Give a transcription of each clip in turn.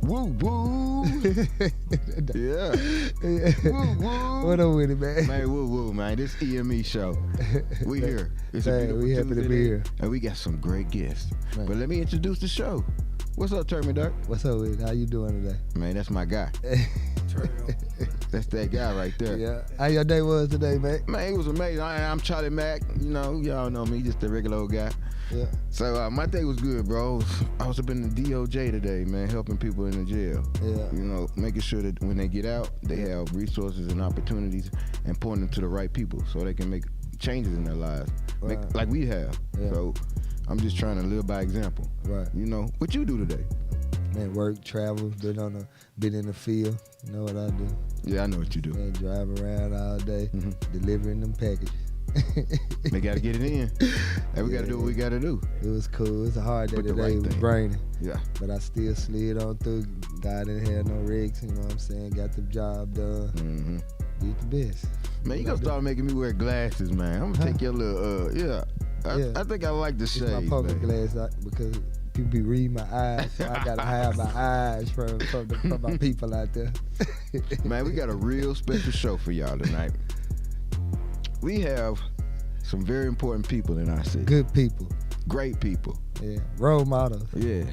Woo woo. Yeah. Woo woo. What up with it, man? Man, woo woo, man. This EME show. We here. It's a Man, beautiful we happy to Tuesday be day, here. and we got some great guests. Man. But let me introduce the show. What's up, Turtle Duck? What's up with it? How you doing today? Man, that's my guy. Turtle. That's that guy right there. Yeah. How your day was today, man? Man, it was amazing. I'm Charlie Mack. You know, y'all know me, just a regular old guy. Yeah. So my day was good, bro. I was up in the DOJ today, man, helping people in the jail. Yeah. You know, making sure that when they get out, they have resources and opportunities and pointing them to the right people so they can make changes in their lives, Right. like we have. Yeah. So I'm just trying to live by example. Right. You know, what you do today? Man, work, travel, been in the field. You know what I do? Yeah, I know what you do. Man, drive around all day, delivering them packages. They got to get it in. And we got to do what we got to do. It was cool. It's a hard day But the today. right It was thing. raining. Yeah. But I still slid on through. God didn't have no rigs, you know what I'm saying? Got the job done. Mm-hmm. Did the best. Man, you gonna start making me wear glasses, man. I'm gonna take your little, yeah. I think I like the It's shade, my poker man. glass because people be reading my eyes, so I gotta hide my eyes from my people out there. Man, we got a real special show for y'all tonight. We have some very important people in our city. Good people. Great people. Yeah. Role models. Yeah.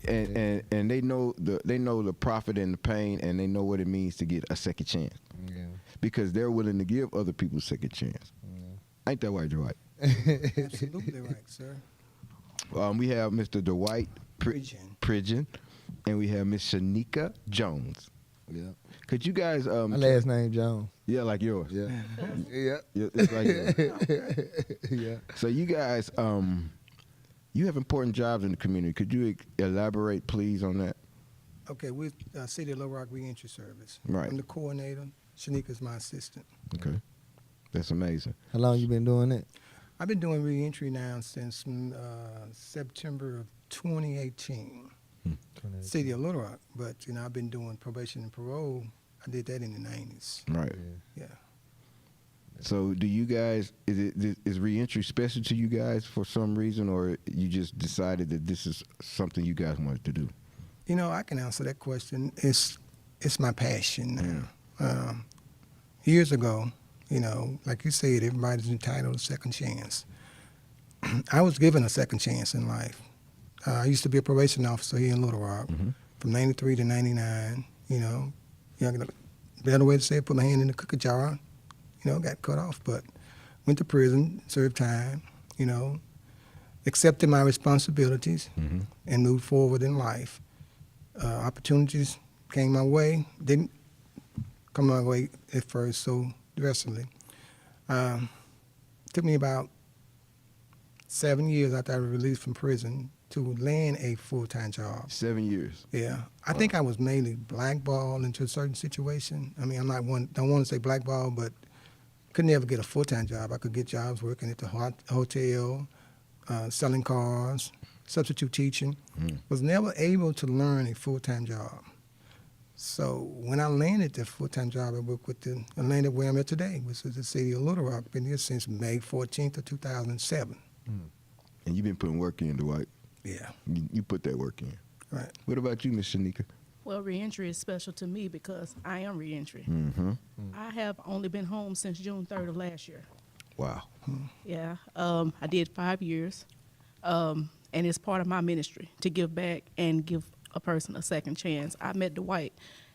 And they know the profit and the pain, and they know what it means to get a second chance. Yeah. Because they're willing to give other people a second chance. Ain't that right, Dwight? Absolutely right, sir. We have Mr. Dwight Pridgeon, and we have Miss Sheneka Jones. Yeah. Could you guys My last name Jones. yeah, like yours. Yeah. Yeah. Yeah, it's like yours. Yeah. So you guys you have important jobs in the community. Could you elaborate please on that? Okay, we're City of Little Rock Reentry Service. Right. I'm the coordinator. Sheneka's my assistant. Okay. That's amazing. How long you been doing it? I've been doing reentry now since September of 2018. City of Little Rock, but I've been doing probation and parole. I did that in the 90s. Right. Yeah. So do you guys is reentry special to you guys for some reason, or you just decided that this is something you guys wanted to do? I can answer that question. It's my passion now. Years ago, like you said, everybody's entitled to a second chance. I was given a second chance in life. I used to be a probation officer here in Little Rock from 93 to 99. Better way to say it, put my hand in the cookie jar, got cut off, but went to prison, served time, accepted my responsibilities and moved forward in life. Opportunities came my way, didn't come my way at first, so aggressively. Took me about 7 years after I was released from prison to land a full-time job. 7 years. Yeah, I think I was mainly blackballed into a certain situation. I mean, don't want to say blackballed, but could never get a full-time job. I could get jobs working at the hotel, selling cars, substitute teaching. Was never able to learn a full-time job. So when I landed that full-time job, I landed where I'm at today, which is the City of Little Rock. Been here since May 14th of 2007. And you've been putting work in, Dwight. Yeah. You put that work in. Right. What about you, Miss Sheneka? Well, reentry is special to me because I am reentry. Mm-hmm. I have only been home since June 3rd of last year. Wow. Yeah, I did 5 years, and it's part of my ministry to give back and give a person a second chance. I met Dwight,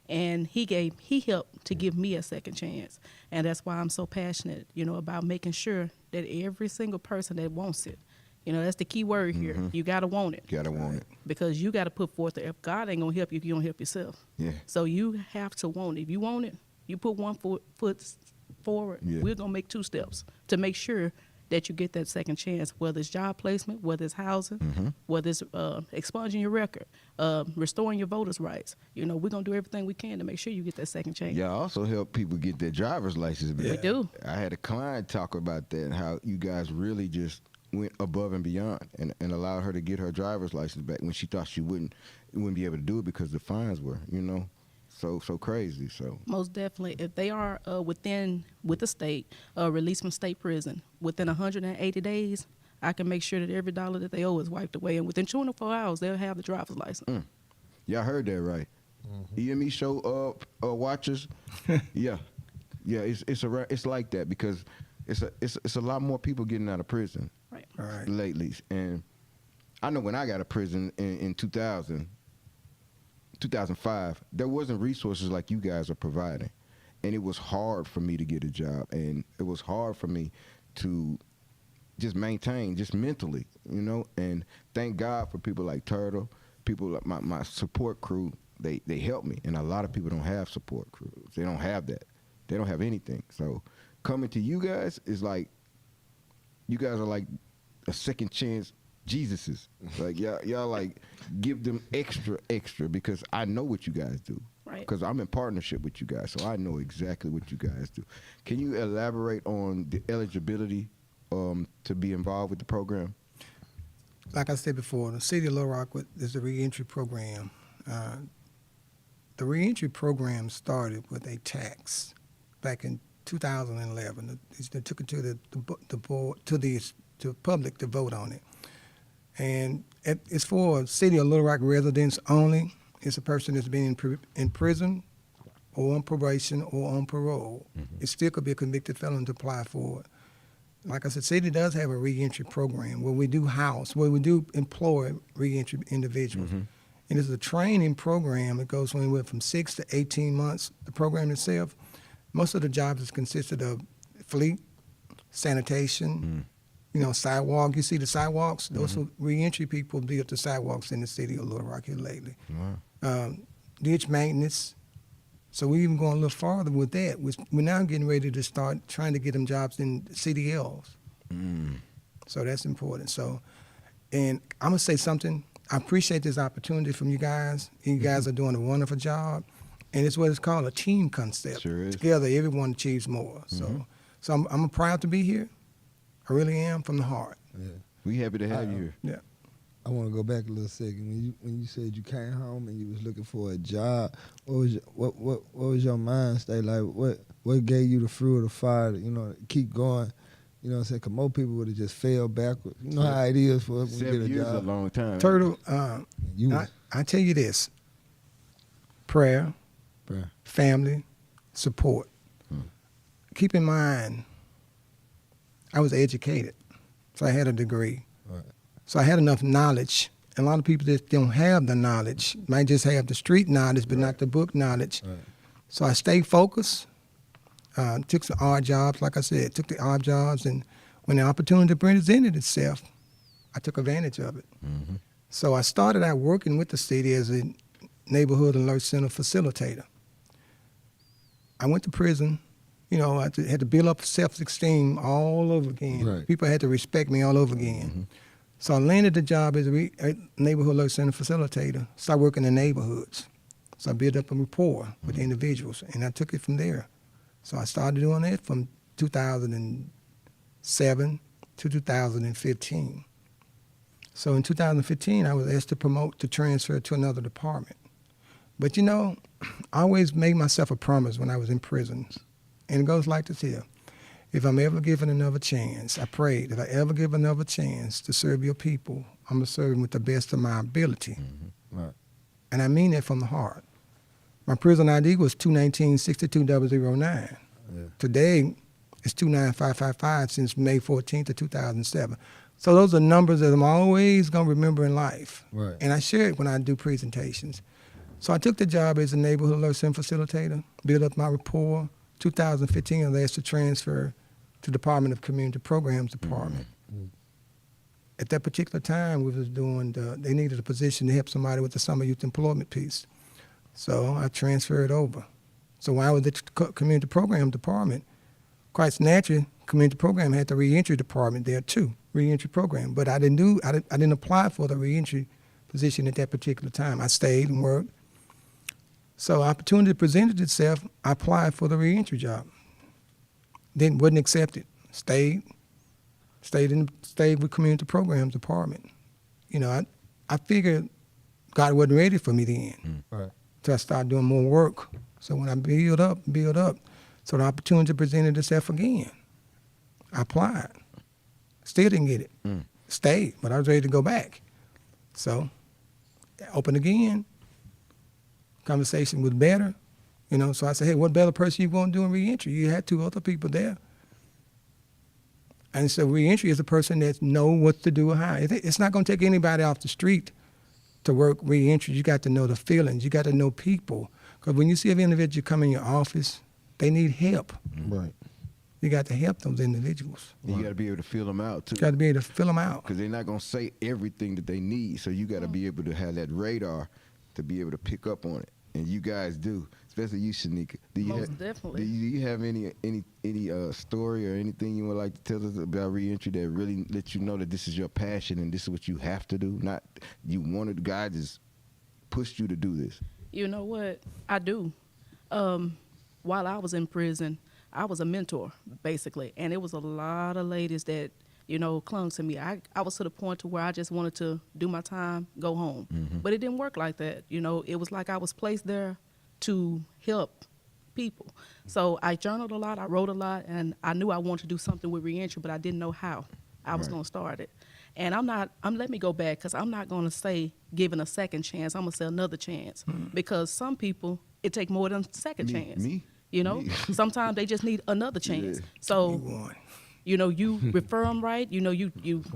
and he helped to give me a second chance, and that's why I'm so passionate, about making sure that every single person that wants it, that's the key word here. You gotta want it. Gotta want it. Because you gotta put forth the effort. God ain't gonna help you if you don't help yourself. Yeah. So you have to want it. If you want it, you put one foot forward. Yeah. We're gonna make 2 steps to make sure that you get that second chance, whether it's job placement, whether it's housing, whether it's expunging your record, restoring your voters' rights. We're gonna do everything we can to make sure you get that second chance. Y'all also help people get their driver's license back. We do. I had a client talk about that and how you guys really just went above and beyond and allowed her to get her driver's license back when she thought she wouldn't be able to do it because the fines were, so crazy. So most definitely, if they are with the state, released from state prison within 180 days, I can make sure that every dollar that they owe is wiped away, and within 24 hours they'll have the driver's license. Y'all heard that right? EME show watchers. Yeah, it's like that because it's a lot more people getting out of prison Right. All right. lately, and I know when I got out of prison in 2005, there wasn't resources like you guys are providing, and it was hard for me to get a job, and it was hard for me to just maintain, just mentally, and thank God for people like Turtle, people like my support crew. They help me, and a lot of people don't have support crews. They don't have that. They don't have anything. So coming to you guys is like, you guys are like a second chance Jesuses. Like y'all like give them extra because I know what you guys do. Right. Because I'm in partnership with you guys, so I know exactly what you guys do. Can you elaborate on the eligibility to be involved with the program? Like I said before, the City of Little Rock is a reentry program. The reentry program started with a tax back in 2011. They took it to the board, to the public to vote on it, and it's for City of Little Rock residents only. It's a person that's been in prison or on probation or on parole. It still could be a convicted felon to apply for it. Like I said, City does have a reentry program where we do employ reentry individuals. And it's a training program. It goes anywhere from 6 to 18 months. The program itself, most of the jobs is consisted of fleet, sanitation, sidewalk. You see the sidewalks? Those are reentry people built the sidewalks in the City of Little Rock here lately. Wow. Ditch maintenance. So we're even going a little farther with that. We're now getting ready to start trying to get them jobs in CDLs. So that's important. So, and I'm going to say something. I appreciate this opportunity from you guys. You guys are doing a wonderful job. And it's what it's called, a team concept. Sure is. Together, everyone achieves more. So I'm proud to be here. I really am, from the heart. Yeah. We happy to have you here. Yeah. I want to go back a little second. When you said you came home and you was looking for a job, what was your mind state like? What gave you the fuel of the fire to keep going? You know what I'm saying? 'Cause most people would have just fell backwards. You know how it is for us when we 7 get a years is a job. long time. Turtle, You I tell you this. Prayer, Bruh. family, support. Keep in mind, I was educated, so I had a degree. Right. So I had enough knowledge. And a lot of people that don't have the knowledge might just have the street knowledge, but not the book knowledge. Right. So I stayed focused. Took some odd jobs, like I said, took the odd jobs, and when the opportunity presented itself, I took advantage of it. So I started out working with the city as a neighborhood alert center facilitator. I went to prison. I had to build up self-esteem all over again. Right. People had to respect me all over again. So I landed the job as a neighborhood alert center facilitator, started working in neighborhoods. So I built up a rapport with the individuals, and I took it from there. So I started doing that from 2007 to 2015. So in 2015, I was asked to transfer to another department. But I always made myself a promise when I was in prison. And it goes like this here. If I'm ever given another chance, I prayed, if I ever give another chance to serve your people, I'm going to serve them with the best of my ability. Right. And I mean that from the heart. My prison ID was 219-62009. Yeah. Today, it's 29555 since May 14th of 2007. So those are numbers that I'm always going to remember in life. Right. And I share it when I do presentations. So I took the job as a neighborhood alert center facilitator, built up my rapport. 2015, I was asked to transfer to Department of Community Programs Department. At that particular time, we was doing they needed a position to help somebody with the summer youth employment piece. So I transferred over. So when I was at the Community Program Department, quite naturally, Community Program had the reentry department there too, reentry program. But I didn't apply for the reentry position at that particular time. I stayed and worked. So opportunity presented itself. I applied for the reentry job. Then wasn't accepted. Stayed with Community Programs Department. I figured God wasn't ready for me then. Right. So I started doing more work. So when I build up, so the opportunity presented itself again. I applied. Still didn't get it. Stayed, but I was ready to go back. So opened again. Conversation was better. You know, so I said, hey, what better person you going to do in reentry? You had 2 other people there. And so reentry is a person that know what to do or how. It's not going to take anybody off the street to work reentry. You got to know the feelings. You got to know people. Because when you see an individual come in your office, they need help. Right. You got to help those individuals. And you got to be able to feel them out too. You got to be able to fill them out. Because they're not going to say everything that they need. So you got to be able to have that radar to be able to pick up on it. And you guys do, especially you, Sheneka. Most definitely. Do you have any story or anything you would like to tell us about reentry that really lets you know that this is your passion and this is what you have to do? Not you wanted, God just pushed you to do this. You know what? I do. While I was in prison, I was a mentor, basically. And it was a lot of ladies that, you know, clung to me. I was to the point to where I just wanted to do my time, go home. Mm-hmm. But it didn't work like that. You know, it was like I was placed there to help people. So I journaled a lot, I wrote a lot, and I knew I wanted to do something with reentry, but I didn't know how I was Right. going to start it. And let me go back, because I'm not going to say giving a second chance. I'm going to say another chance. Because some people, it take more than a second chance. Me? You know, Me. sometimes they just need another chance. Yeah. So, You won. you know, you refer them right. You know, you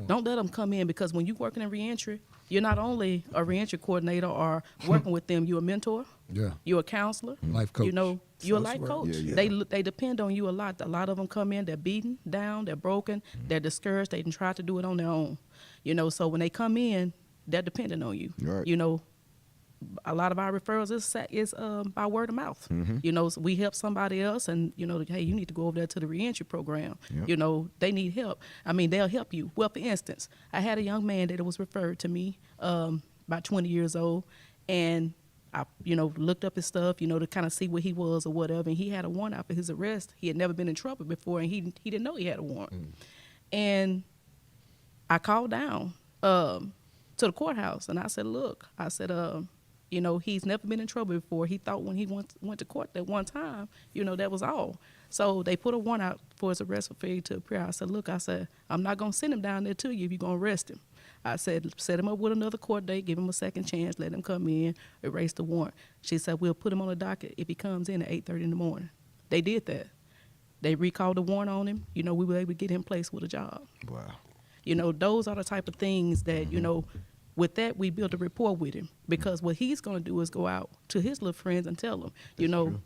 don't let them come in, because when you're working in reentry, you're not only a reentry coordinator or working with them, you're a mentor, Yeah. you're a counselor, Life coach. you know, you're a Social life work. coach. Yeah, They depend on you a lot. A lot of them come in, they're beaten down, they're broken, they're discouraged, they didn't try to do it on their own. You know, so when they come in, they're dependent on you. Right. You know, a lot of our referrals is by word of mouth. Mhm. You know, so we help somebody else, and you know, hey, you need to go over there to the reentry program. Yep. You know, they need help. I mean, they'll help you. Well, for instance, I had a young man that was referred to me, about 20 years old, and I, you know, looked up his stuff, you know, to kind of see what he was or whatever. And he had a warrant out for his arrest. He had never been in trouble before, and he didn't know he had a warrant. And I called down to the courthouse, and I said, look, I said, you know, he's never been in trouble before. He thought when he went to court that one time, you know, that was all. So they put a warrant out for his arrest for failure to appear. I said, look, I said, I'm not going to send him down there to you if you're going to arrest him. I said, set him up with another court date, give him a second chance, let him come in, erase the warrant. She said, we'll put him on the docket if he comes in at 8:30 in the morning. They did that. They recalled the warrant on him. You know, we were able to get him placed with a job. Wow. You know, those are the type of things that, you know, with that, we built a rapport with him, because what he's going to do is go out to his little friends and tell them, you know, true.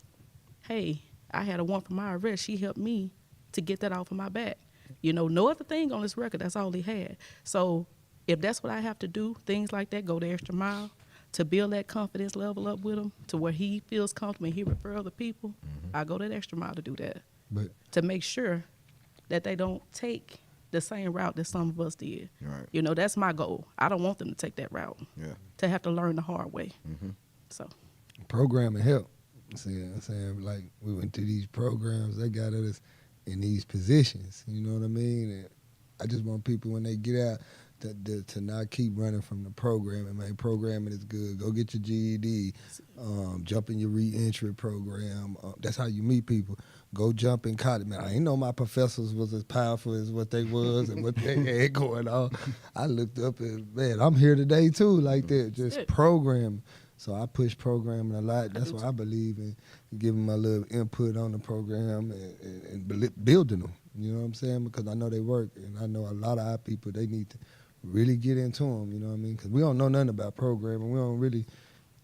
hey, I had a warrant for my arrest. She helped me to get that off of my back. You know, no other thing on this record. That's all he had. So if that's what I have to do, things like that, go the extra mile to build that confidence level up with him to where he feels comfortable and he refer other people, I go that extra mile to do that, But to make sure that they don't take the same route that some of us did. Right. You know, that's my goal. I don't want them to take that route, Yeah. to have to learn the hard way. Mm-hmm. So, programming help. See what I'm saying? Like, we went to these programs, they got us in these positions. You know what I mean? And I just want people, when they get out, to not keep running from the programming. Man, programming is good. Go get your GED. Jump in your reentry program. That's how you meet people. Go jump in college. Man, I ain't know my professors was as powerful as what they was and what they had going on. I looked up and, man, I'm here today too, like that. Just Good. programming. So I push programming a lot. That's do why too. I believe in giving my little input on the program and building them. You know what I'm saying? Because I know they work, and I know a lot of our people, they need to really get into them. You know what I mean? Because we don't know nothing about programming. We don't really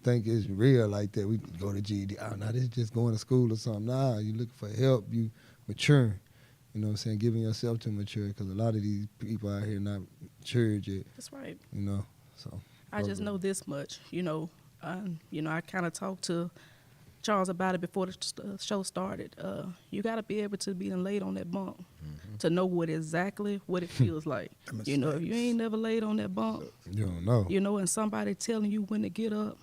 think it's real like that. We go to GED. Oh, now this is just going to school or something. Nah, you looking for help. You maturing. You know what I'm saying? Giving yourself to mature, because a lot of these people out here not matured yet. that's right. You know? So I just know this much, you know, I kind of talked to Charles about it before the show started. You got to be able to be laid on that bunk to know what it feels like. You know, if you ain't never laid on that bunk, you don't know. you know, and somebody telling you when to get up,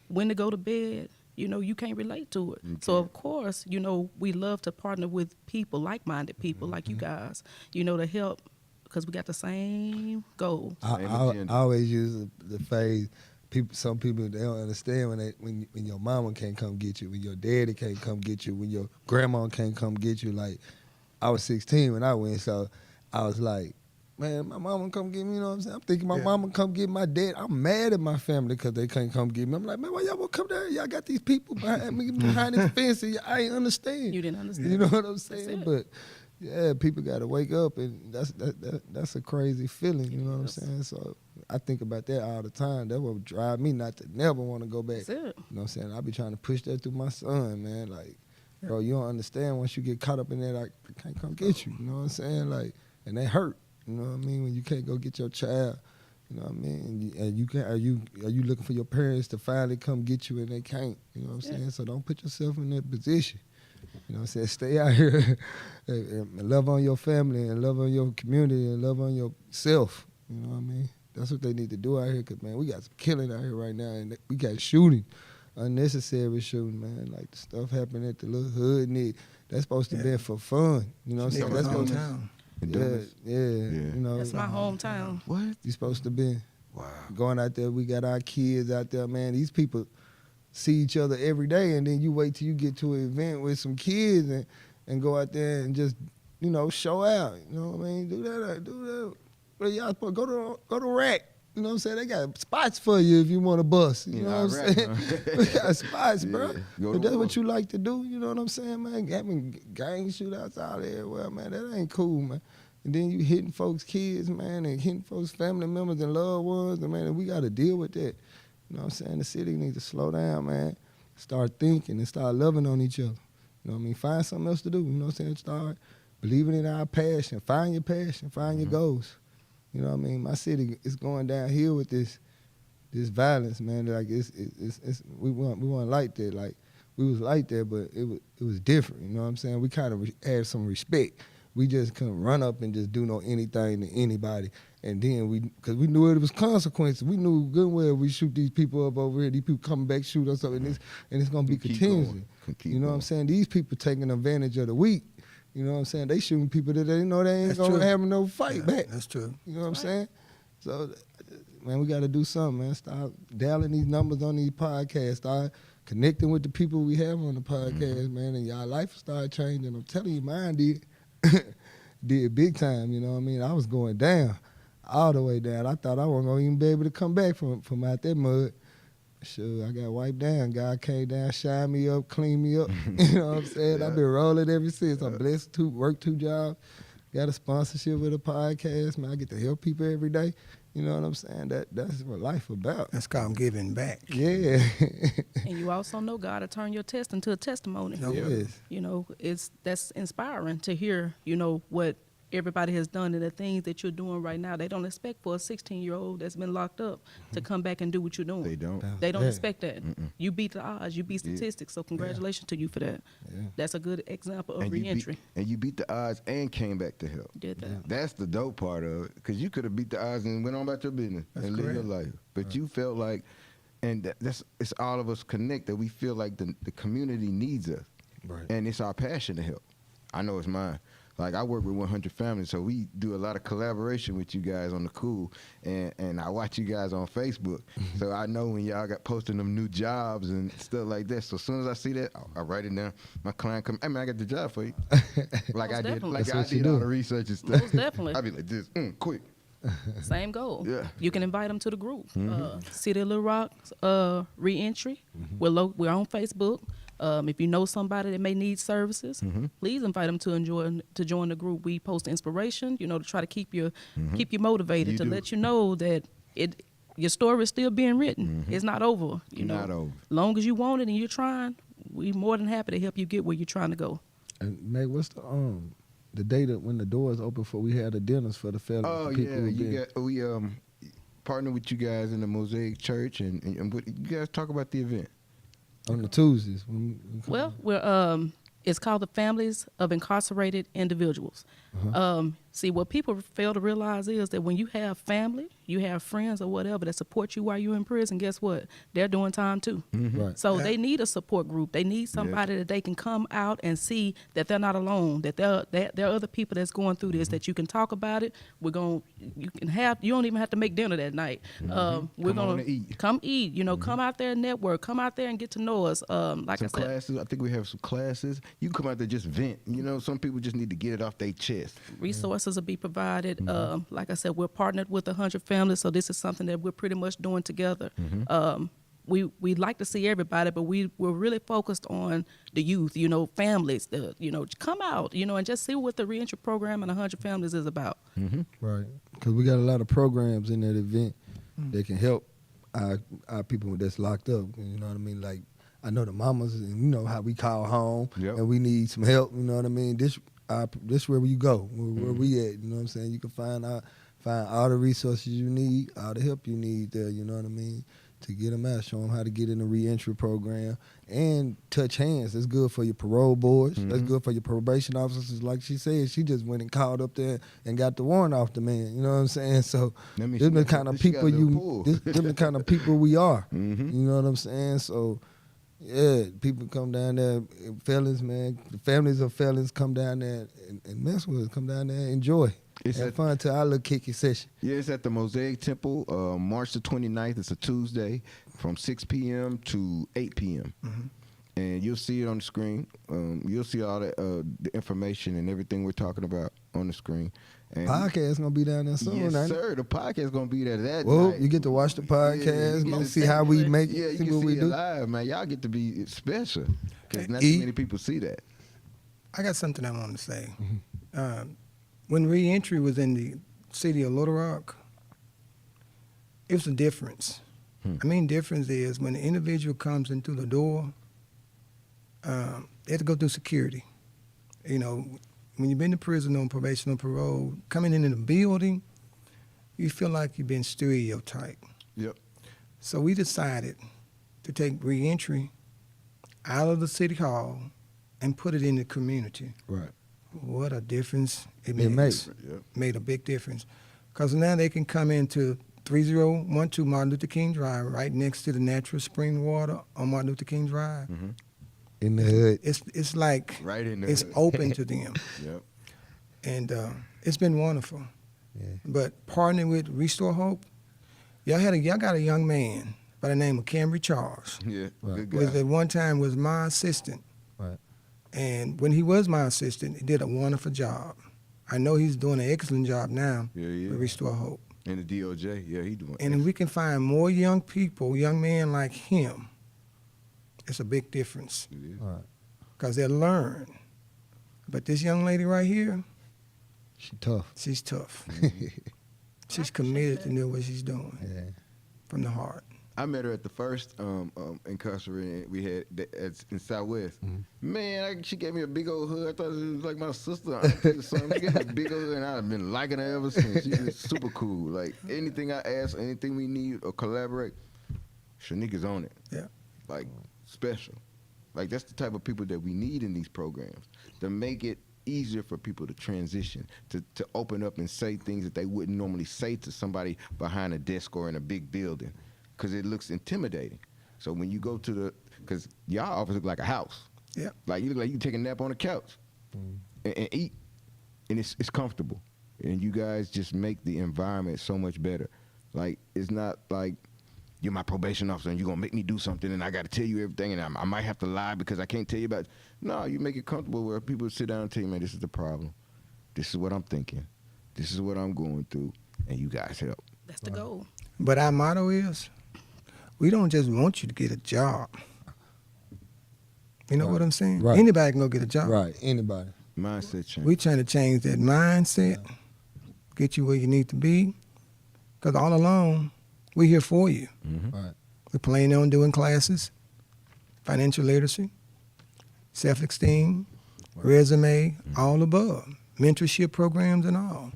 when to go to bed, you know, you can't relate to it. So, of course, you know, we love to partner with people, like-minded people like you guys, you know, to help, because we got the same goal. Same I agenda. always use the phrase. Some people, they don't understand when your mama can't come get you, when your daddy can't come get you, when your grandma can't come get you. Like, I was 16 when I went, so I was like, man, my mama come get me, you know what I'm saying? I'm thinking my mama come get my dad. I'm mad at my family because they can't come get me. I'm like, man, why y'all won't come down? Y'all got these people behind me, behind this fence, and I ain't understand. You didn't understand. You know what I'm That's saying? it. But yeah, people got to wake up, and that's a crazy feeling. You know what I'm saying? So I think about that all the time. That would drive me not to never want to go back. That's it. You know what I'm saying? I be trying to push that through my son, man. Like, bro, you don't understand once you get caught up in that, like, I can't come get you. You know what I'm saying? Like, and that hurt. You know what I mean? When you can't go get your child. You know what I mean? And you can't. Are you looking for your parents to finally come get you, and they can't? You know what I'm saying? So don't put yourself in that position. You know what I'm saying? Stay out here and love on your family and love on your community and love on yourself. You know what I mean? That's what they need to do out here, because, man, we got some killing out here right now, and we got shooting, unnecessary shooting, man. Like, the stuff happening at the little hood need. That's supposed to be for fun. You know what I'm saying? That's supposed to, yeah. You know, That's my hometown. What? you supposed to be Wow. going out there. We got our kids out there, man. These people see each other every day, and then you wait till you get to an event with some kids and go out there and just, you know, show out. You know what I mean? Do that. But y'all supposed to go to rack. You know what I'm saying? They got spots for you if you want to bust. You know what I'm saying? We got spots, bro. If that's what you like to do, you know what I'm saying, man? Having gang shootouts out everywhere, man, that ain't cool, man. And then you hitting folks' kids, man, and hitting folks' family members and loved ones, and, man, we got to deal with that. You know what I'm saying? The city needs to slow down, man. Start thinking and start loving on each other. You know what I mean? Find something else to do. You know what I'm saying? Start believing in our passion. Find your passion. Find your goals. You know what I mean? My city is going downhill with this violence, man. Like it's we weren't like that. Like, we was like that, but it was different. You know what I'm saying? We kind of had some respect. We just couldn't run up and just do anything to anybody. And then because we knew it was consequences. We knew good and well we shoot these people up over here. These people coming back, shoot us up, and it's gonna be continuous. You know what I'm saying? These people taking advantage of the weak. You know what I'm saying? They shooting people that they know they ain't gonna have no fight back. That's true. You know what I'm saying? So, man, we got to do something, man. Start dialing these numbers on these podcasts. Start connecting with the people we have on the podcast, man, and y'all life will start changing. I'm telling you, mine did. Did big time, you know what I mean? I was going down, all the way down. I thought I wasn't going to even be able to come back from out that mud. Sure, I got wiped down. God came down, shined me up, cleaned me up. You know what I'm saying? I've been rolling ever since. I'm blessed to work 2 jobs. Got a sponsorship with a podcast, man. I get to help people every day. You know what I'm saying? That's what life about. That's called giving back. Yeah. And you also know God to turn your test into a testimony. Yes. You know, that's inspiring to hear, you know, what everybody has done and the things that you're doing right now. They don't expect for a 16-year-old that's been locked up to come back and do what you're doing. They don't. They don't expect that. You beat the odds. You beat statistics. So congratulations to you for that. Yeah. That's a good example of And reentry. you beat the odds and came back to help. Did that. That's the dope part of it, because you could have beat the odds and went on about your business and live your life. But you felt like, and it's all of us connected. We feel like the community needs us, Right. and it's our passion to help. I know it's mine. Like, I work with 100 Families, so we do a lot of collaboration with you guys on the cool, and I watch you guys on Facebook. So I know when y'all got posting them new jobs and stuff like that. So as soon as I see that, I write it down. My client come, hey man, I got the job for you. Like Most I did, definitely. like That's I what you did all do. the research and stuff. Most definitely. I be like this, quick. Same goal. Yeah. You can invite them to the group. City of Little Rock Reentry. We're on Facebook. If you know somebody that may need services, please invite them to join the group. We post inspiration, you know, to try to keep you motivated, let you know that your story is still being written. It's not over. You know, Not over. Long as you want it and you're trying, we more than happy to help you get where you're trying to go. And Meg, what's the day that when the doors open for we had the dinners for the fellas? Oh the people yeah, who we partner with you guys in the Mosaic Church, and you guys talk about the event. on the Tuesdays. When we come Well, in. we're it's called the Families of Incarcerated Individuals. See, what people fail to realize is that when you have family, you have friends or whatever that support you while you're in prison, guess what? They're doing time too. Right. So they need a support group. They need somebody that they can come out and see that they're not alone, that there are other people that's going through this, that you can talk about it. You don't even have to make dinner that night. We're Come on going and eat. Come eat, come out there and network, come out there and get to know us. Like Some I said, classes. I think we have some classes. you come out there just vent. You know, some people just need to get it off their chest. Resources will be provided. Like I said, we're partnered with 100 families, so this is something that we're pretty much doing together. We'd like to see everybody, but we're really focused on the youth, you know, families, come out, you know, and just see what the reentry program and 100 families is about. Right. Because we got a lot of programs in that event that can help our people that's locked up. You know what I mean? Like, I know the mamas, and you know how we call home, and we need some help. You know what I mean? This where you go, where we at. You know what I'm saying? You can find all the resources you need, all the help you need there. You know what I mean? To get them out, show them how to get in the reentry program, and touch hands. That's good for your parole boards. That's good for your probation officers. Like she said, she just went and called up there and got the warrant off the man. You know what I'm saying? So them the kind of people them the kind of people we are. You know what I'm saying? So yeah, people come down there, felons, man. The families of felons come down there and mess with us. Come down there and enjoy. Have fun to our little kicky session. Yeah, it's at the Mosaic Temple, March the 29th. It's a Tuesday from 6 p.m. to 8 p.m. And you'll see it on the screen. You'll see all the information and everything we're talking about on the screen. And Podcast gonna be down there soon. Yes, sir. The podcast gonna be there that well, night. You get to watch the podcast, get to see how we make it. Yeah, you see can what see we it do. live, man. Y'all get to be special because not too many people see that. I got something I want to say. When reentry was in the city of Little Rock, it was a difference. I mean, difference is when the individual comes in through the door, they have to go through security. You know, when you've been to prison on probation or parole, coming into the building, you feel like you've been stereotyped. Yep. So we decided to take reentry out of the city hall and put it in the community. Right. What a difference it It makes. Yep. Made a big difference. Because now they can come into 3012 Martin Luther King Drive, right next to the natural spring water on Martin Luther King Drive. In the hood. It's like Right in the it's hood. open to them. Yep. And it's been wonderful. Yeah. But partnering with Restore Hope, y'all got a young man by the name of Camry Charles. Yeah. Right. Good Was guy. at one time was my assistant. Right. And when he was my assistant, he did a wonderful job. I know he's doing an excellent job now Yeah. with Restore Hope. And the DOJ, yeah, he doing. And if we can find more young people, young men like him, it's a big difference It is. Right. because they'll learn. But this young lady right here, She tough. she's tough. She's committed to know what she's doing Yeah. from the heart. I met her at the first incarceration we had in Southwest. Man, she gave me a big old hug. I thought she was like my sister. Auntie or something. She gave me a big old hug, and I've been liking her ever since. She's just super cool. Like anything I ask, anything we need or collaborate, Sheneka's on it. Yeah. Like special. Like that's the type of people that we need in these programs to make it easier for people to transition, to open up and say things that they wouldn't normally say to somebody behind a desk or in a big building. Because it looks intimidating. So when you go to because y'all office look like a house. Yeah. Like you look like you can take a nap on the couch and eat. And it's comfortable. And you guys just make the environment so much better. Like, it's not like you're my probation officer and you're going to make me do something and I got to tell you everything and I might have to lie because I can't tell you about it. No, you make it comfortable where people sit down and tell you, man, this is the problem. This is what I'm thinking. This is what I'm going through. And you guys help. That's the goal. But our motto is, we don't just want you to get a job. You know what I'm saying? Right. Anybody can go get a job. Right. Anybody. Mindset change. We're trying to change that mindset, get you where you need to be. Because all along, we're here for you. Right. We're planning on doing classes, financial literacy, self-esteem, resume, all above, mentorship programs and all.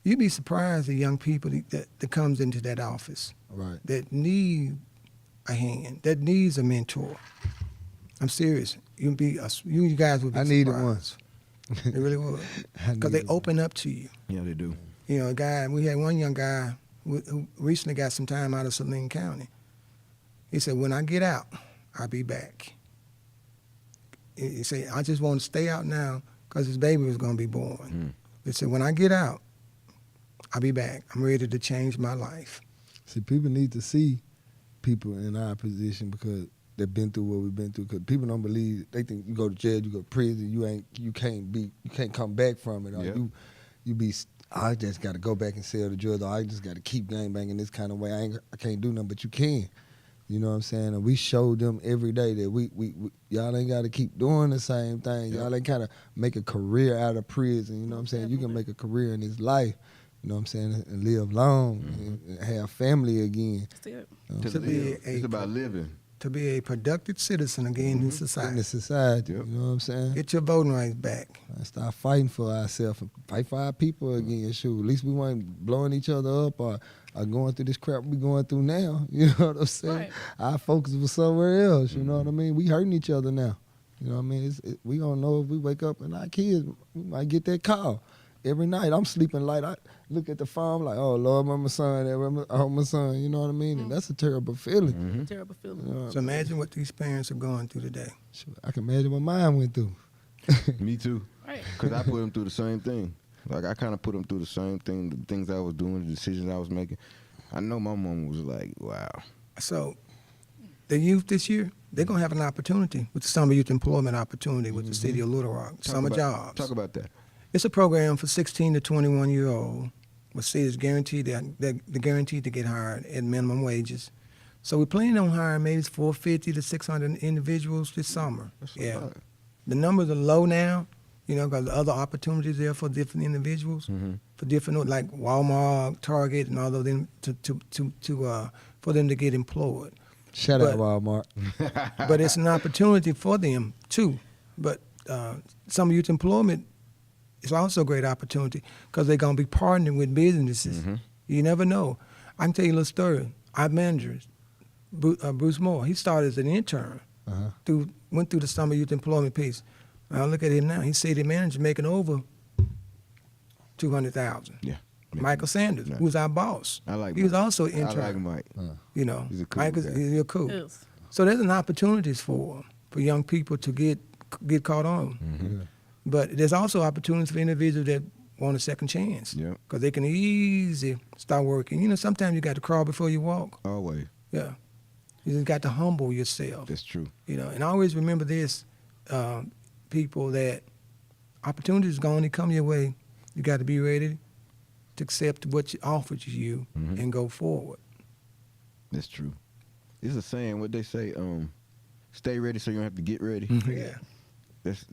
You'd be surprised the young people that comes into that office Right. that need a hand, that needs a mentor. I'm serious. You guys would be I surprised. needed one. They really would. Because they open up to you. Yeah, they do. You know, we had one young guy who recently got some time out of Saline County. He said, when I get out, I'll be back. He said, I just want to stay out now because his baby was going to be born. He said, when I get out, I'll be back. I'm ready to change my life. See, people need to see people in our position because that been through what we've been through. Because people don't believe. They think you go to jail, you go to prison, you can't come back from it. Or Yep. you be. I just got to go back and sell the drugs. Or I just got to keep gang banging this kind of way. I can't do nothing, but you can. You know what I'm saying? And we showed them every day that we y'all ain't got to keep doing the same thing. Yep. Y'all ain't kind of make a career out of prison. You know what I'm saying? You can make a career in this life. You know what I'm saying? And live long and have family again. That's it. To live. It's about living. To be a productive citizen again in In society. the society. Yep. You know what I'm saying? Get your voting rights back. Start fighting for ourselves and fight for our people again. Shoot, at least we weren't blowing each other up or going through this crap we going through now. You know what I'm saying? Right. Our focus was somewhere else. You know what I mean? We hurting each other now. You know what I mean? We don't know if we wake up and our kids, we might get that call. Every night I'm sleeping light. I look at the phone like, oh Lord, my son, oh my son. You know what I mean? And that's a terrible feeling. Terrible feeling. You know, So imagine what these parents are going through today. shoot, I can imagine what mine went through. Me too. Right. Because I put them through the same thing. Like, I kind of put them through the same thing, the things I was doing, the decisions I was making. I know my mom was like, wow. So the youth this year, they're going to have an opportunity with the Summer Youth Employment Opportunity with the City of Little Rock. Summer jobs. Talk about that. It's a program for 16 to 21-year-old with cities guaranteed they're guaranteed to get hired at minimum wages. So we're planning on hiring maybe 450 to 600 individuals this summer. That's a Yeah. lot. The numbers are low now, because the other opportunities there for different individuals, for different, like Walmart, Target, and all of them for them to get employed. Shout But- out Walmart. But it's an opportunity for them too. But some youth employment is also a great opportunity because they're going to be partnering with businesses. You never know. I can tell you a little story. Our manager, Bruce Moore, he started as an intern. Uh-huh. Went through the summer youth employment piece. Now look at him now. He's city manager making over $200,000. Yeah. Michael Sanders, Yeah. who's our boss. I like He was Mike. also an I intern. like Mike. He's a cool Michael's guy. he's cool. Yes. So there's an opportunities for young people to get caught on. Mm-hmm. But there's also opportunities for individuals that want a second chance. Yep. Because they can easily start working. Sometimes you got to crawl before you walk. Always. Yeah. You just got to humble yourself. That's true. And always remember this, people, that opportunities going to come your way. You got to be ready to accept what offered to you and go forward. That's true. It's a saying, what they say, stay ready so you don't have to get ready. Yeah. That's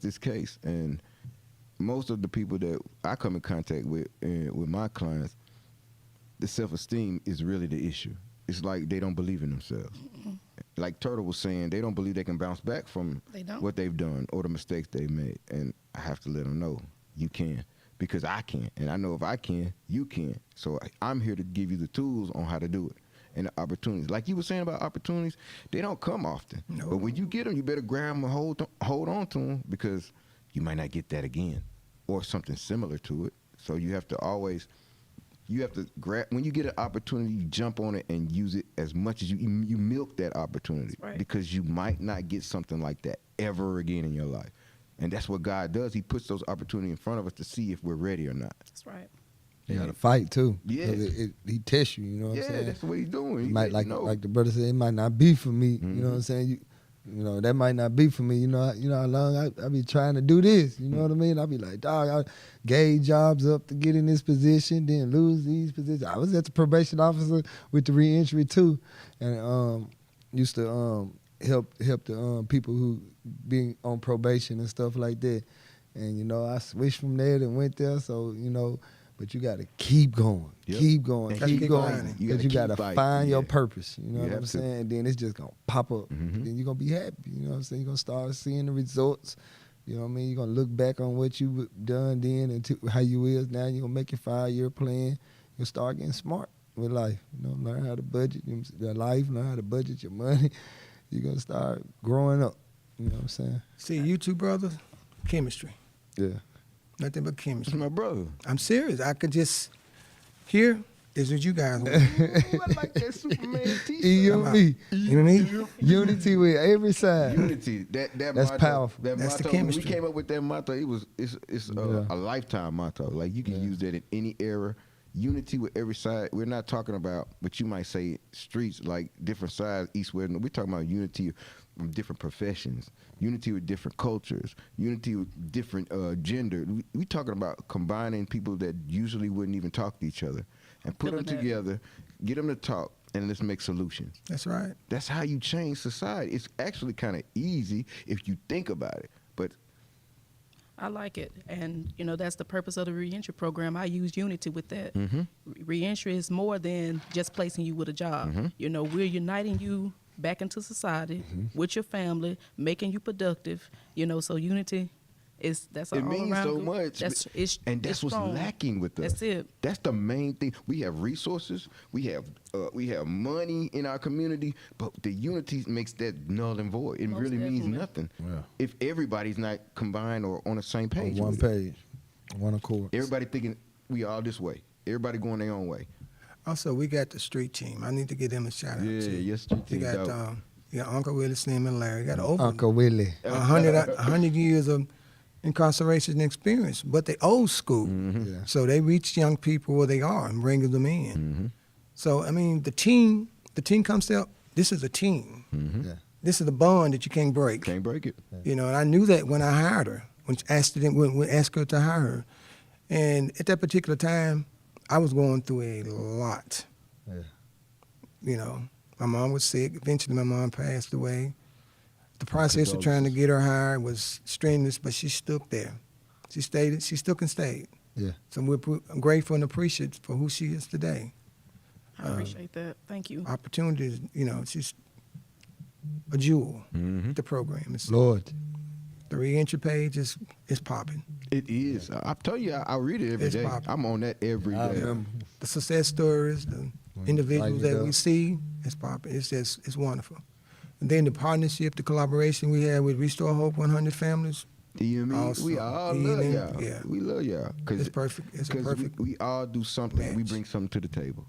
this case. And most of the people that I come in contact with my clients, the self-esteem is really the issue. It's like they don't believe in themselves. Like Turtle was saying, they don't believe they can bounce back from They don't. what they've done or the mistakes they've made. And I have to let them know, you can. Because I can. And I know if I can, you can. So I'm here to give you the tools on how to do it. And the opportunities. Like you were saying about opportunities, they don't come often. No. But when you get them, you better grab them and hold on to them because you might not get that again or something similar to it. So you have to grab, when you get an opportunity, you jump on it and use it as much as you milk that opportunity. That's right. Because you might not get something like that ever again in your life. And that's what God does. He puts those opportunities in front of us to see if we're ready or not. That's right. You got to fight too. Yeah. 'Cause he tests you. You know what Yeah, I'm saying? that's what he's doing. He Might let you know. like the brother said, it might not be for me. You know what I'm Mhm. saying? That might not be for me. You know how long I be trying to do this. You know what I mean? I be like, dog, I gave jobs up to get in this position, then lose these positions. I was at the probation officer with the reentry too, and used to help the people who being on probation and stuff like that. And I switched from there and went there. So but you got to keep going, Yep. keep going, And keep keep going. grinding. You Because gotta you got to keep fighting. find your Yeah. purpose. You know You what have I'm to. saying? And then it's just going to pop up. Mhm. Then you're going to be happy. You know what I'm saying? You're going to start seeing the results. You know what I mean? You're going to look back on what you've done then and to how you is now. You're going to make your 5-year plan. You'll start getting smart with life. Learn how to budget your life, learn how to budget your money. You're going to start growing up. You know what I'm saying? See, you two brothers, chemistry. Yeah. Nothing but That's chemistry. my brother. I'm serious. I could just hear is what you guys want. Ooh, I like that Superman t-shirt. EUV. You know what I mean? Unity with every side. Unity. That That's motto, powerful. That That's the motto, when we chemistry. came up with that motto, it's Yeah. a lifetime motto. Like you can use that in any era. unity with every side. We're not talking about, but you might say streets like different sides, east, west. We're talking about unity with different professions, unity with different cultures, unity with different gender. We talking about combining people that usually wouldn't even talk to each other and put them Feeling that. together, get them to talk, and let's make solutions. That's right. That's how you change society. It's actually kind of easy if you think about it. But I like it. And, that's the purpose of the reentry program. I use unity with that. Reentry is more than just placing you with a job. We're uniting you back into society with your family, making you productive. So unity that's it all means around so good. much. That's That's what's strong. lacking with us. That's it. That's the main thing. We have resources. We have money in our community, but the unity makes that null and void. It Most really means definitely. nothing Yeah. if everybody's not combined or on the same On page. one with it. page, one accord. Everybody thinking we all this way. Everybody going their own way. Also, we got the street team. I need to give them a shout out Yeah, too. your street You team got dope. Uncle Willie, Slim, and Larry. Got over Uncle Willie. 100 years of incarceration experience, but they old school. Yeah. So they reach young people where they are and bring them in. Mm-hmm. So I mean, the team concept. This is a team. Mm-hmm. Yeah. This is a bond that you can't break. Can't break it. And I knew that when I hired her, when asked her to hire her, and at that particular time, I was going through a lot. Yeah. My mom was sick. Eventually, my mom passed away. The process of trying to get her hired was strenuous, but she stuck there. She stayed. She stuck and stayed. Yeah. So I'm grateful and appreciative for who she is today. I appreciate that. Thank you. Opportunities, she's a jewel. Mm-hmm. The program. Lord. The reentry page is popping. It is. I tell you, I read it every It's day. popping. I'm on that every I day. remember. The success stories, the individuals Light it that we up. see, it's popping. It's wonderful. And then the partnership, the collaboration we have with Restore Hope 100 Families, You know what I mean? Awesome. We all You love know? y'all. Yeah. We love y'all. it's perfect. It's a perfect. we all do something. We match. bring something to the table.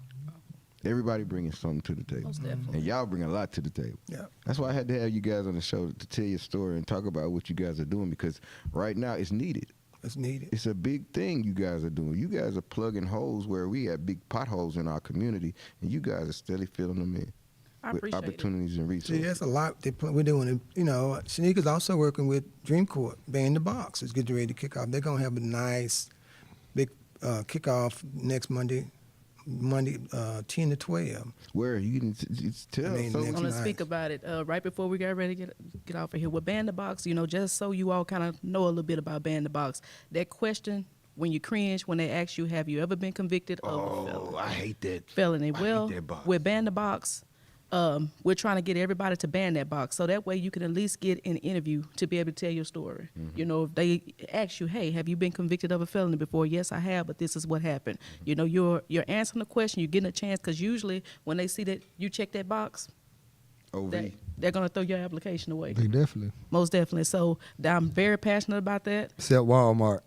Everybody bringing something to the table. Most definitely. And y'all bring a lot to the table. Yeah. That's why I had to have you guys on the show to tell your story and talk about what you guys are doing, because right now it's needed. It's needed. It's a big thing you guys are doing. You guys are plugging holes where we have big potholes in our community, and you guys are steadily filling them in I with appreciate it. opportunities and See, resources. that's a lot we're doing. Sheneka's also working with Dream Court, Band the Box. It's getting ready to kick off. They're going to have a nice big kickoff next Monday, 10 to 12. Where you can tell. I mean, so next I'm gonna nice. speak about it right before we get ready to get off of here. With Band the Box, just so you all kind of know a little bit about Band the Box. That question when you cringe when they ask you, "Have you ever been convicted of a Oh, I hate that. felony?" I hate Well, that box. with Band the Box, we're trying to get everybody to ban that box, so that way you can at least get an interview to be able to tell your story. If they ask you, "Hey, have you been convicted of a felony before?" "Yes, I have, but this is what happened." You're answering the question. You're getting a chance, because usually when they see that you check that box, OV. they're gonna throw your application away. They definitely. Most definitely. So I'm very passionate about that. Except Walmart.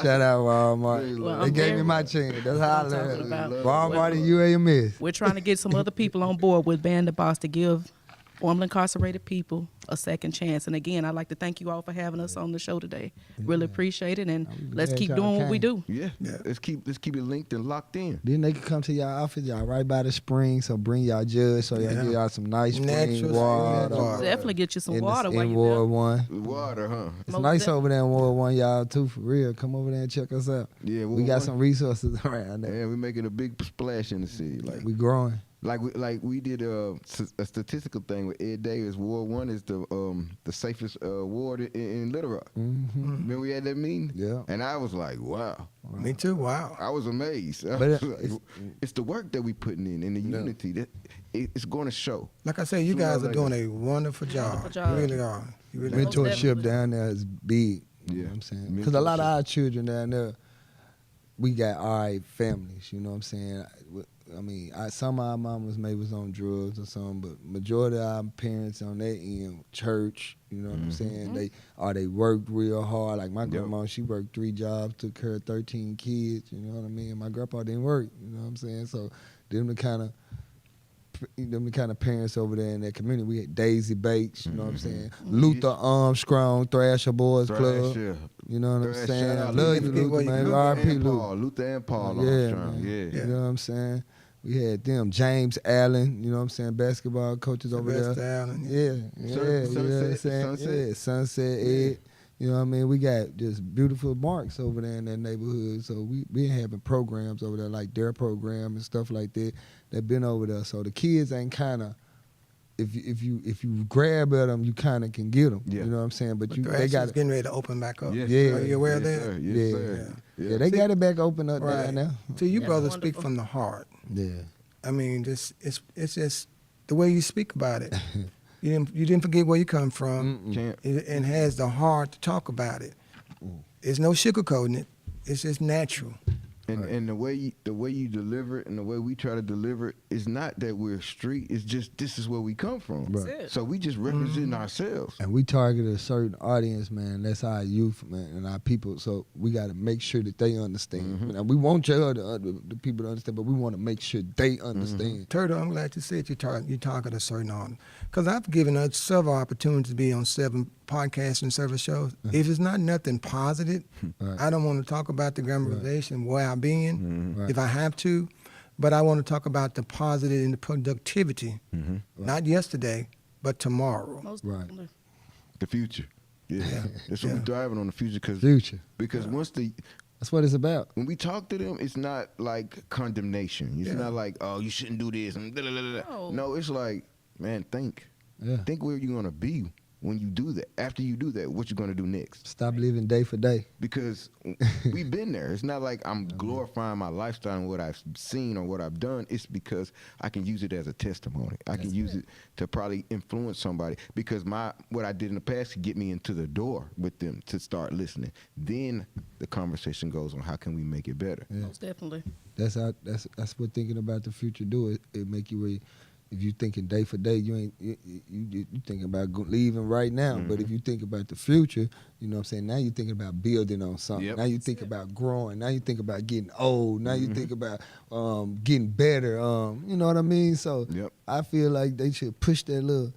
Shout out Walmart. Well, They I'm gave very- me my chance. That's how I I'm talking learned. about. Walmart and UAMS. We're trying to get some other people on board with Band the Box to give formerly incarcerated people a second chance. And again, I'd like to thank you all for having us on the show today. Really appreciate it, and I'm let's glad keep y'all doing what we came. do. Yeah. Yeah. Let's keep it linked and locked in. Then they can come to y'all office, y'all right by the spring, so bring y'all judge, so y'all Yeah. get y'all some nice spring Natural water. spring water. Definitely get you some in water the, while in you're Ward there. 1. Water, huh? It's Most nice def- over there in Ward 1, y'all, too, for real. Come over there and check us out. Yeah, We got some resources around there. And we're making a big splash in the city. We growing. Like we did a statistical thing with Ed Davis. Ward 1 is the safest ward in Little Rock. Mm-hmm. Remember we had that meeting? Yeah. And I was like, wow. Me too. Wow. I was amazed. I But was it's- like, it's the work that we putting in the Yeah. unity that it's going to show. Like I say, you Sooner guys or are doing later. a wonderful job. Wonderful job. You really are. You really Most are. Mentorship definitely. down there is big. You know Yeah. what I'm saying? Because a lot of Mentorship. our children down there, we got all right families. You know what I'm saying? I mean, some of our mamas maybe was on drugs or something, but majority of our parents on their end, church. You know what I'm saying? They worked real hard. Like my Yep. grandma, she worked 3 jobs, took care of 13 kids. You know what I mean? My grandpa didn't work. You know what I'm saying? So them to kind of them kind of parents over there in that community. We had Daisy Bates, you know what I'm saying? Luther Armstrong, Thrasher Boys Club. Thrasher. You know what I'm Shout saying? out Love Luther. you, Luther, man. Luther R.I.P. and Luther. Paul, Luther and Paul Yeah, Armstrong. man. Yeah. You know what I'm saying? We had them, James Allen, you know what I'm saying, basketball coaches over there. Sylvester Allen, Yeah, yeah, you know what I'm Sunset, saying? Sunset. Yeah, Sunset Ed. You know what I mean? We got just beautiful marks over there in that neighborhood. So we been having programs over there, like their program and stuff like that been over there. So the kids ain't kind of, if you grab at them, you kind of can get them. Yeah. You know what I'm saying? But But they Thrasher's got getting ready to open back up. Yes, Yeah. sir. Are you aware of Yes, that? sir. Yes, Yeah. sir. yeah, they got it back open up there Right. now. So you That's brothers speak wonderful. from the heart. Yeah. I mean, it's just the way you speak about it. You didn't forget where you come from. Can't. And has the heart to talk about it. There's no sugarcoating it. It's just natural. And the way you deliver it and the way we try to deliver it is not that we're street. It's just this is where we come from. Right. That's it. So we just represent ourselves. And we target a certain audience, man. That's our youth, man, and our people. So we got to make sure that they understand. Now, we want the people to understand, but we want to make sure they understand. Turtle, I'm glad you said you target a certain audience. Because I've given us several opportunities to be on 7 podcasts and service shows. If it's not nothing positive, Right. I don't want to talk about the grammarization, where I've been, Right. if I have to. But I want to talk about the positive and the productivity, not yesterday, but tomorrow. Most Right. definitely. The future. Yeah. That's what we're driving on the future Future. because once That's what it's about. when we talk to them, it's not like condemnation. It's Yeah. not like, oh, you shouldn't do this. And No. No, it's like, man, think. Yeah. Think where you're gonna be when you do that. After you do that, what you're gonna do next? Stop living day for day. Because we've been there. It's not like I'm glorifying my lifestyle and what I've seen or what I've done. It's because I can use it as a testimony. I can use it to probably influence somebody because what I did in the past could get me into the door with them to start listening. Then the conversation goes on how can we make it better. Yeah. Most definitely. That's what thinking about the future do. It make you where if you thinking day for day, you thinking about leaving right now. But if you think about the future, you know what I'm saying, now you thinking about building on something. Yep. Now you think about growing. Now you think about getting old. Now you think about getting better. You know what I mean? So Yep. I feel like they should push that little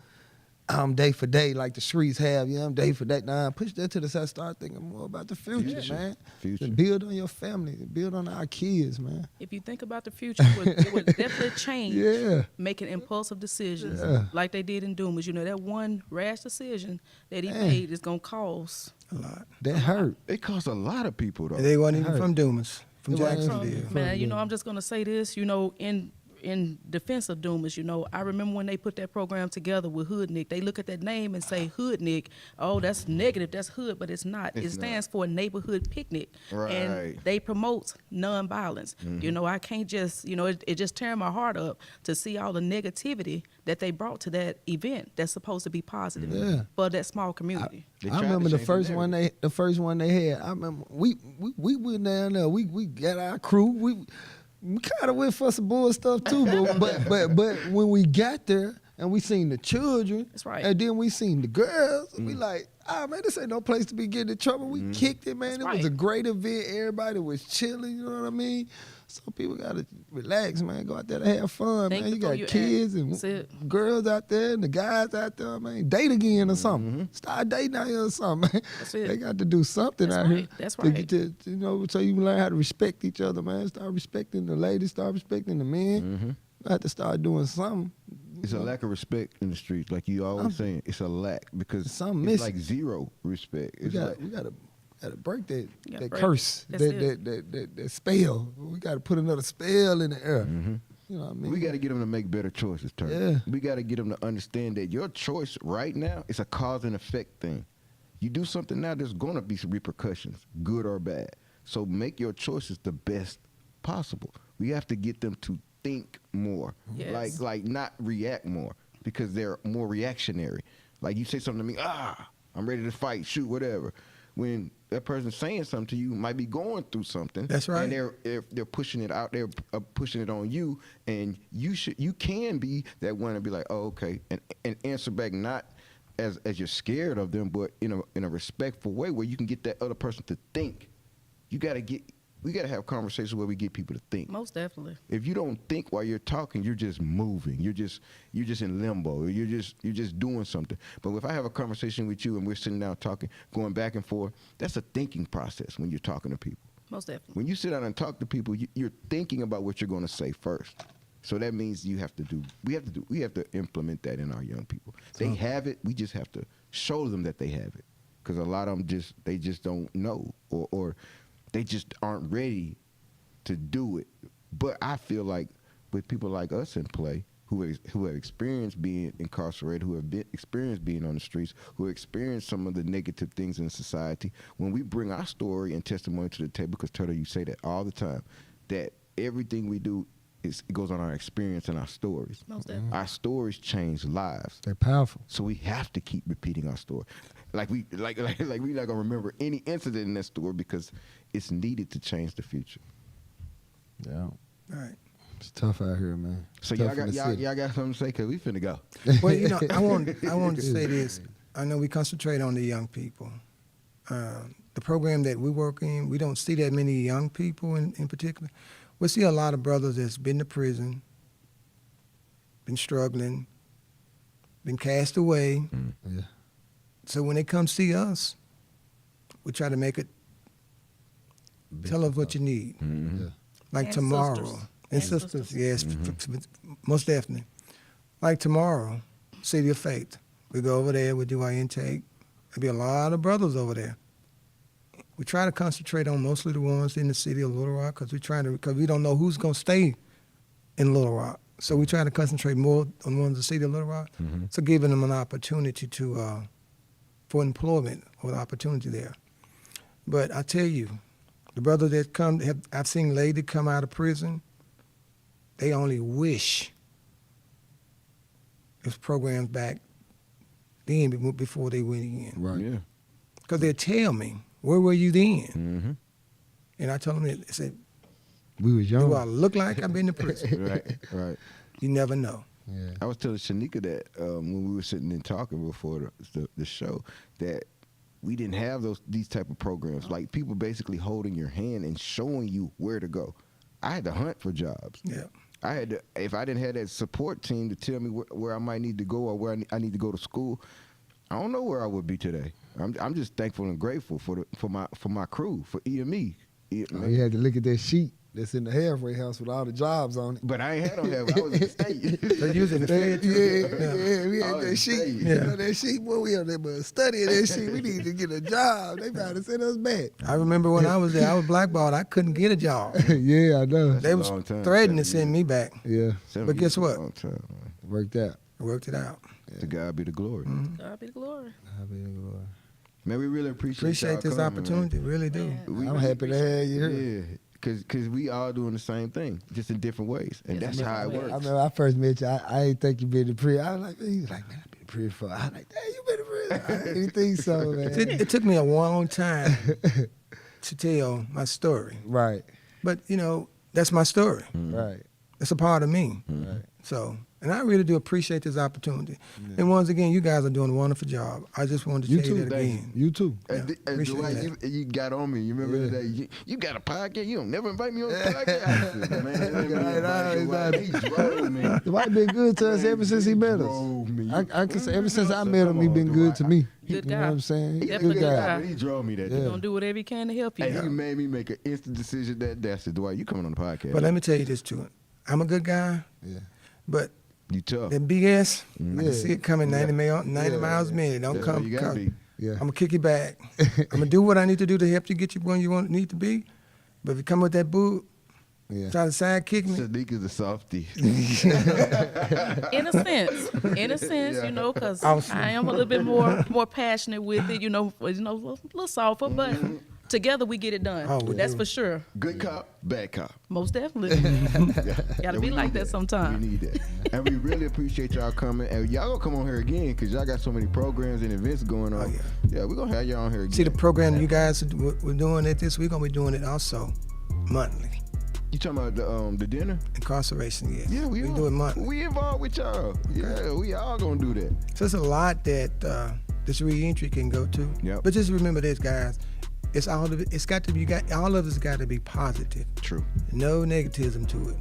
day for day like the streets have. Yeah, I'm day for day. Nah, push that to the side. Start thinking more about the future, man. Future. And build on your family. Build on our kids, man. If you think about the future, it would definitely change Yeah. making impulsive decisions Yeah. like they did in Dumas. You know, that one rash decision that he Man. made is going to cause. A lot. That hurt. It costs a lot of people though. And they weren't even Heard. from Dumas, from They wasn't Jacksonville. from- Man, you know, I'm just going to say this, you know, in defense of Dumas, you know, I remember when they put that program together with Hoodnick, they look at that name and say Hoodnick, oh, that's negative, that's hood, but it's not. It's It stands for Neighborhood Picnic. Right. And they promote nonviolence. You know, I can't just, you know, it just tear my heart up to see all the negativity that they brought to that event that's supposed to be positive Yeah. for that small community. They I tried to remember the change first the one they had. I remember we went down there. We got our crew. We kind of went for some bull stuff too, but when we got there and we seen the children, That's right. and then we seen the girls, we like, man, this ain't no place to be getting in trouble. We kicked it, man. That's It was a right. great event. Everybody was chilling. You know what I mean? So people gotta relax, man. Go out there to have fun, Think man. You before got you act. kids That's and it. girls out there and the guys out there, man. Date again or something. Start dating out here or something, man. That's it. They got to do something That's out here. right. That's to right. get to, you know, so you learn how to respect each other, man. Start respecting the ladies. Start respecting the men. I have to start doing something. It's a lack of respect in the streets, like you always saying. It's a lack because Something it's missing. like zero respect. We It's got like, we gotta break that gotta that break curse, it. That's it. that spell. We gotta put another spell in the air. You know what I mean? we got to get them to make better choices, Turk. Yeah. We got to get them to understand that your choice right now is a cause and effect thing. You do something now, there's going to be some repercussions, good or bad. So make your choices the best possible. We have to get them to think more, Yes. like not react more, because they're more reactionary. Like you say something to me, I'm ready to fight, shoot, whatever. When that person saying something to you might be going through something. That's right. And they're pushing it out, they're pushing it on you, and you can be that one and be like, oh, okay, and answer back not as you're scared of them, but in a respectful way where you can get that other person to think. You got to get we got to have conversations where we get people to think. Most definitely. If you don't think while you're talking, you're just moving. You're just in limbo. You're just doing something. But if I have a conversation with you and we're sitting down talking, going back and forth, that's a thinking process when you're talking to people. Most definitely. When you sit down and talk to people, you're thinking about what you're going to say first. So that means we have to implement that in our young people. They have it. We just have to show them that they have it, because a lot of them just don't know, or they just aren't ready to do it. But I feel like with people like us in play, who have experienced being incarcerated, who have experienced being on the streets, who have experienced some of the negative things in society, when we bring our story and testimony to the table, because Turtle, you say that all the time, that everything we do it goes on our experience and our stories. Most definitely. Our stories change lives. They're powerful. So we have to keep repeating our story. Like we not gonna remember any incident in that story, because it's needed to change the future. Yeah. All right. It's tough out here, man. So Tough in the city. y'all got something to say, 'cause we finna go. Well, I want to say this. I know we concentrate on the young people. The program that we work in, we don't see that many young people in particular. We see a lot of brothers that's been to prison, been struggling, been cast away. Yeah. So when they come see us, we try to make it, tell us what you need. Mm-hmm. Yeah. Like And tomorrow. sisters. And And sisters, sisters. yes, most definitely. Like tomorrow, City of Faith. We go over there, we do our intake. There'll be a lot of brothers over there. We try to concentrate on mostly the ones in the city of Little Rock, because we don't know who's going to stay in Little Rock. So we try to concentrate more on the ones in the city of Little Rock. Mm-hmm. So giving them an opportunity for employment or an opportunity there. But I tell you, the brothers that come, I've seen ladies come out of prison, they only wish there's programs back then before they went in. Right. Yeah. Because they tell me, where were you then? Mm-hmm. And I told them, they said, We was young. do I look like I've been to prison? Right. You never know. Yeah. I was telling Sheneka that when we were sitting and talking before the show, that we didn't have these type of programs, like people basically holding your hand and showing you where to go. I had to hunt for jobs. Yeah. I had to, if I didn't have that support team to tell me where I might need to go or where I need to go to school, I don't know where I would be today. I'm just thankful and grateful for my crew, for EME. You had to look at that sheet that's in the halfway house with all the jobs on it. But I ain't had no help. I was in the state. They're using the Fed. Yeah, we I had was that sheet. saying. You know, that sheet, boy, we on there but studying that sheet. We need to get a job. They about to send us back. I remember when I was there, I was blackballed. I couldn't get a job. Yeah, I know. They was long time, threatening to 7 send me back. Yeah, But guess what? Long time, man. worked out. I worked it out. To God be the glory. God be the glory. Man, we really appreciate y'all Appreciate this coming, opportunity, really do. Yeah. Man. I'm happy to have you here. Yeah, because we all doing the same thing, just in different ways, and Yes, that's how it I works. I remember I first met you. I ain't think you been in prison. I was like, he was like, man, I've been in prison for. I was like, damn, you been in prison. I didn't think so, man. It took me a long time to tell my story. Right, But, that's my story. right, It's a part of me. right. So, and I really do appreciate this opportunity. And once again, you guys are doing a wonderful job. I just wanted to You tell you too. that Thank again. You too. And appreciate Dwight, that. you got on me. You remember Yeah. the day? You got a podcast? You don't never invite me on the podcast. I said, man, let me Right, invite right, Dwight. He drove me. Dwight been good to us ever since he met us. Drove me. I can say ever since I met him, he been good to me. Good You know guy. what I'm saying? He a Definitely good good guy. guy. But he drove me that Yeah. day. Gonna do whatever he can to help you. And he made me make an instant decision that day. I said, Dwight, you coming on the podcast. But let me tell you this too. I'm a good guy, Yeah. but you tough. that BS, I Yeah. can see it coming 90 miles a minute. Don't That's where come. you gotta be. Yeah. I'm going to kick you back. I'm going to do what I need to do to help you get you where you need to be. But if you come with that boot, Yeah. try to side kick me, Sheneka's a softie. In a sense, Yeah. because Awesome. I am a little bit more passionate with it, a little softer, but together we get it done. Oh, we That's do. for sure. Good cop, bad cop. Most definitely. Gotta be we like need that sometime. We need that. And we really appreciate y'all coming. And y'all gonna come on here again because y'all got so many programs and events going on. Oh, yeah. Yeah, we're gonna have y'all on here again. see the program you guys we're doing it this week, we're going to be doing it also monthly. You talking about the dinner? Incarceration, yes. Yeah, we do it monthly. We involved with y'all. Yeah, we all gonna do that. So it's a lot that this reentry can go to. Yep. But just remember this, guys. It's all of it. It's got to be. All of it's got to be positive. True. No negativism to it.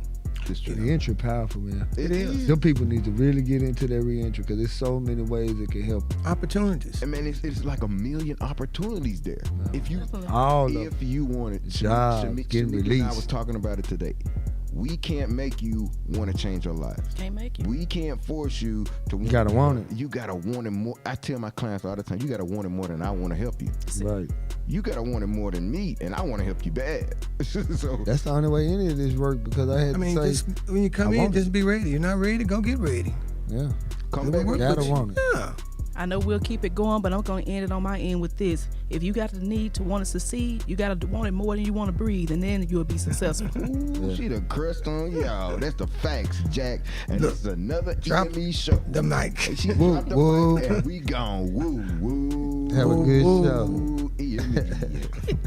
It's true. Reentry powerful, man. It is. Them people need to really get into their reentry because there's so many ways it can help. Opportunities. I mean, it's like a million opportunities there. If you Definitely. All if of you want it, Jobs, getting Sheneka and I released. was talking about it today. We can't make you want to change your life. Can't make it. We can't force you to. You gotta want it. You gotta want it more. I tell my clients all the time, you gotta want it more than I want to help you. right. You gotta want it more than me, and I want to help you bad. So That's the only way any of this work because I had I mean, to say, just when you come I in, want just be ready. You're not ready, go get ready. yeah, come We'll back. work gotta with you. want it. Yeah. I know we'll keep it going, but I'm going to end it on my end with this. If you got the need to want to succeed, you got to want it more than you want to breathe, and then you'll be successful. Ooh, she done crushed on y'all. That's the facts, Jack. And Look, this is another drop EME show. The mic. She Woo, dropped the woo. mic and we gone. Woo, woo. Have a good woo, show. woo, EME.